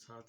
7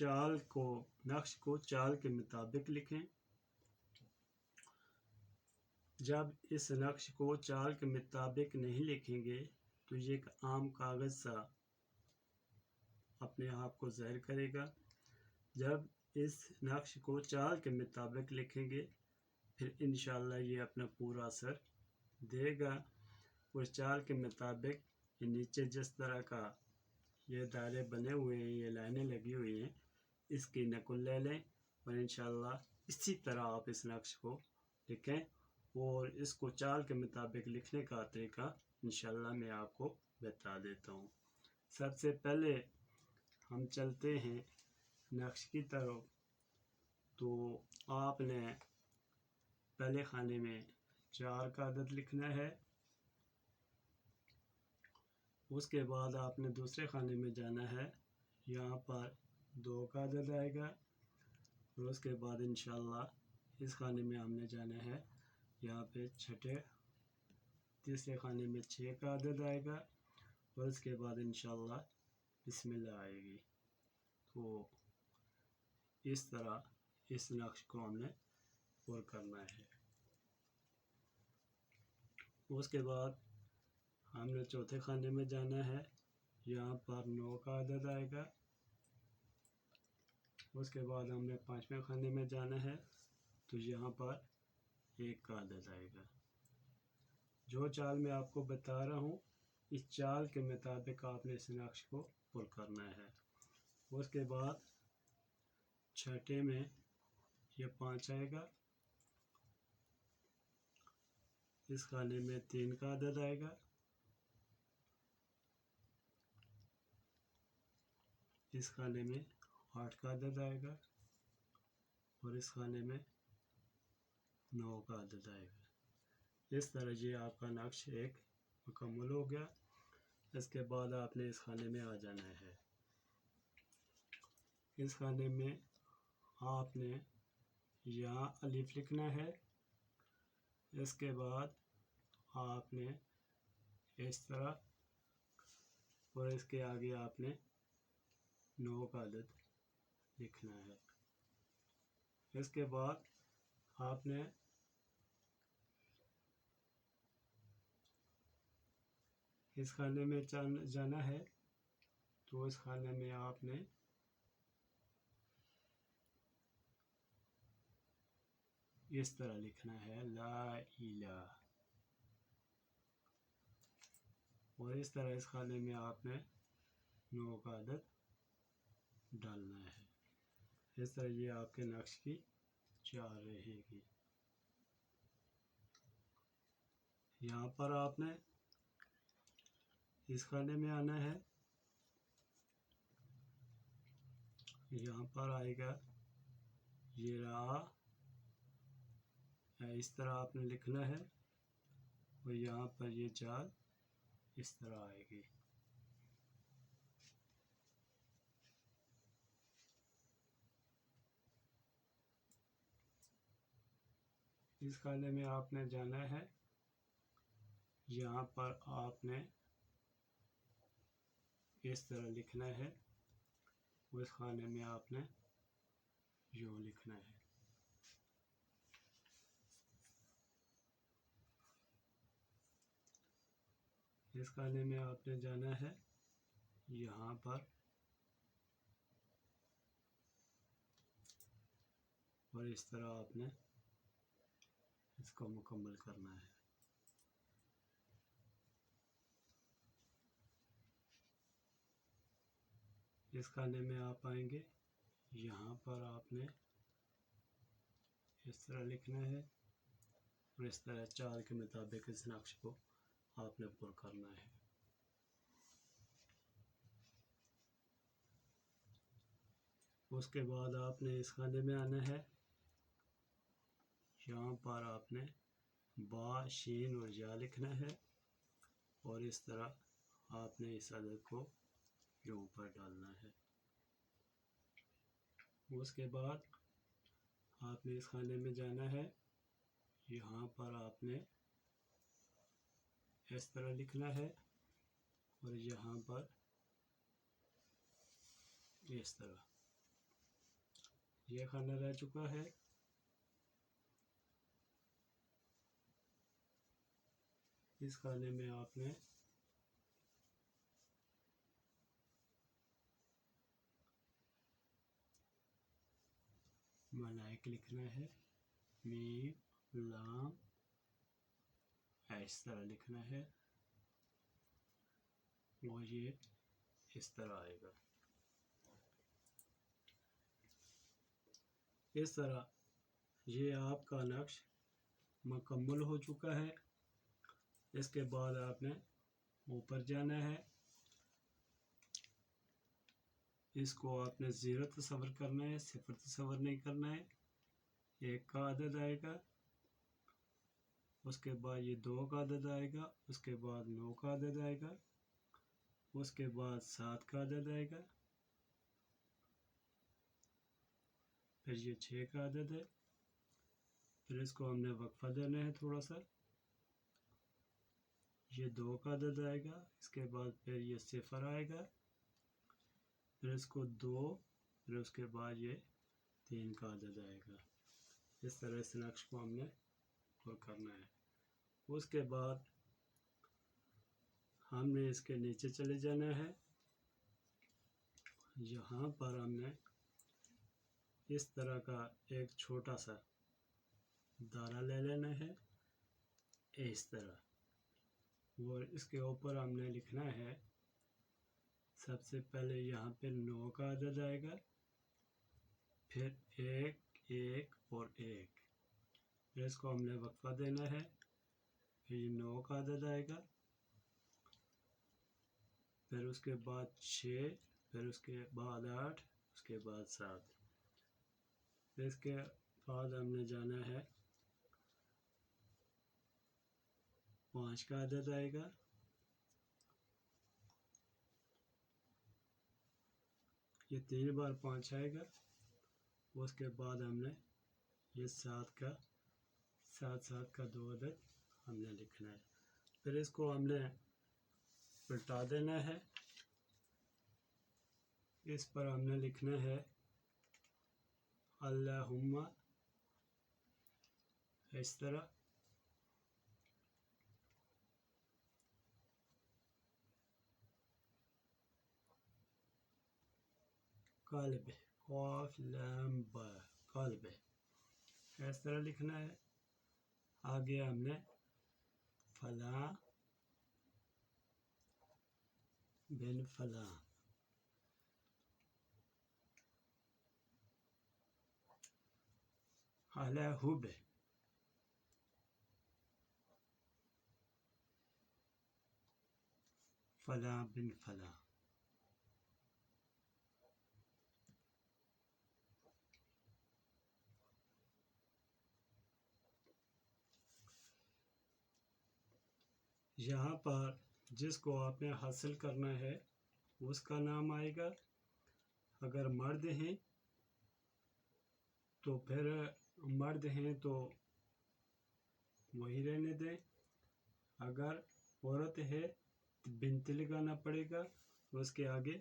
نقش کو چال کے مطابق لکھیں۔ جب اس نقش کو چال کے مطابق نہیں لکھیں گے تو یہ ایک عام کاغذ سا اپنے آپ کو ظاہر کرے گا۔ جب اس نقش کو چال کے مطابق لکھیں گے پھر انشاءاللہ یہ اپنا پورا اثر دے گا۔ اس چال کے مطابق یہ نیچے جس طرح کا یہ دائرے بنے ہوئے ہیں، یہ لائنیں لگی ہوئی ہیں، اس کی نقل لے لیں اور انشاءاللہ اسی طرح آپ اس نقش کو لکھیں، اور اس کو چال کے مطابق لکھنے کا طریقہ انشاءاللہ میں آپ کو بتا دیتا ہوں۔ سب سے پہلے ہم چلتے ہیں نقش کی طرف۔ تو آپ نے پہلے خانے میں 4 کا عدد لکھنا ہے، اس کے بعد آپ نے دوسرے خانے میں جانا ہے، یہاں پر 2 کا عدد آئے گا، اور اس کے بعد انشاءاللہ اس خانے میں ہم نے جانا ہے، یہاں پہ تیسرے خانے میں 6 کا عدد آئے گا، اور اس کے بعد انشاءاللہ بسم اللہ آئے گی۔ تو اس طرح اس نقش کو ہم نے پورا کرنا ہے۔ اس کے بعد ہم نے چوتھے خانے میں جانا ہے، یہاں پر 9 کا عدد آئے گا، اس کے بعد ہم نے 5ویں خانے میں جانا ہے، تو یہاں پر 1 کا عدد آئے گا۔ جو چال میں آپ کو بتا رہا ہوں اس چال کے مطابق آپ نے اس نقش کو پر کرنا ہے۔ اس کے بعد چھٹے میں یہ 5 آئے گا، اس خانے میں 3 کا عدد آئے گا، اس خانے میں 8 کا عدد آئے گا، اور اس خانے میں 9 کا عدد آئے گا۔ اس طرح یہ آپ کا نقش ایک مکمل ہو گیا۔ اس کے بعد آپ نے اس خانے میں آ جانا ہے۔ اس خانے میں آپ نے یہاں الف لکھنا ہے، اس کے بعد آپ نے اس طرح، اور اس کے آگے آپ نے 9 کا عدد لکھنا ہے۔ اس کے بعد آپ نے اس خانے میں جانا ہے، تو اس خانے میں آپ نے اس طرح لکھنا ہے لا الہ، اور اس طرح اس خانے میں آپ نے 9 کا عدد ڈالنا ہے۔ اس طرح یہ آپ کے نقش کی چال رہے گی۔ یہاں پر آپ نے اس خانے میں آنا ہے، یہاں پر آئے گا یہ را، اس طرح آپ نے لکھنا ہے، اور یہاں پر یہ چال اس طرح آئے گی۔ اس خانے میں آپ نے جانا ہے، یہاں پر آپ نے اس طرح لکھنا ہے، اس خانے میں آپ نے یوں لکھنا ہے۔ اس خانے میں آپ نے جانا ہے، یہاں پر اور اس طرح آپ نے اس کو مکمل کرنا ہے۔ اس خانے میں آپ آئیں گے، یہاں پر آپ نے اس طرح لکھنا ہے، اور اس طرح چال کے مطابق اس نقش کو آپ نے پر کرنا ہے۔ اس کے بعد آپ نے اس خانے میں آنا ہے، یہاں پر آپ نے با، شین اور یا لکھنا ہے، اور اس طرح آپ نے اس عدد کو یوں پر ڈالنا ہے۔ اس کے بعد آپ نے اس خانے میں جانا ہے، یہاں پر آپ نے اس طرح لکھنا ہے، اور یہاں پر اس طرح، یہ کھانا رہ چکا ہے. اس کھانے میں آپ نے ملائک لکھنا ہے، میم لام اس طرح لکھنا ہے، اور یہ اس طرح آئے گا. اس طرح یہ آپ کا نقش مکمل ہو چکا ہے. اس کے بعد آپ نے اوپر جانا ہے. اس کو آپ نے 0 تصور کرنا ہے، 0 تصور نہیں کرنا ہے. 1 کا عدد آئے گا، اس کے بعد یہ 2 کا عدد آئے گا، اس کے بعد 9 کا عدد آئے گا، اس کے بعد 7 کا عدد آئے گا، پھر یہ 6 کا عدد ہے. پھر اس کو ہم نے وقفہ دینا ہے تھوڑا سا. یہ 2 کا عدد آئے گا، اس کے بعد پھر یہ 0 آئے گا، پھر اس کو 2، پھر اس کے بعد یہ 3 کا عدد آئے گا. اس طرح اس نقش کو ہم نے اور کرنا ہے. اس کے بعد ہم نے اس کے نیچے چلے جانا ہے. یہاں پر ہم نے اس طرح کا ایک چھوٹا سا دائرہ لے لینا ہے، اس طرح. اور اس کے اوپر ہم نے لکھنا ہے، سب سے پہلے یہاں پہ 9 کا عدد آئے گا، پھر 1 1 اور 1. پھر اس کو ہم نے وقفہ دینا ہے. پھر یہ 9 کا عدد آئے گا، پھر اس کے بعد 6، پھر اس کے بعد 8، اس کے بعد 7. پھر اس کے بعد ہم نے جانا ہے 5 کا عدد آئے گا، یہ 3 بار 5 آئے گا. اس کے بعد ہم نے یہ 7 کا 2 عدد ہم نے لکھنا ہے. پھر اس کو ہم نے پلٹا دینا ہے. اس پر ہم نے لکھنا ہے اللہم، اس طرح. قالب قاف لام با قالب، اس طرح لکھنا ہے. آگے ہم نے فلاں بن فلاں، الہب فلاں بن فلاں. یہاں پر جس کو آپ نے حاصل کرنا ہے اس کا نام آئے گا. اگر مرد ہیں تو پھر مرد ہیں تو وہی رہنے دیں. اگر عورت ہے تو بنت لگانا پڑے گا، اس کے آگے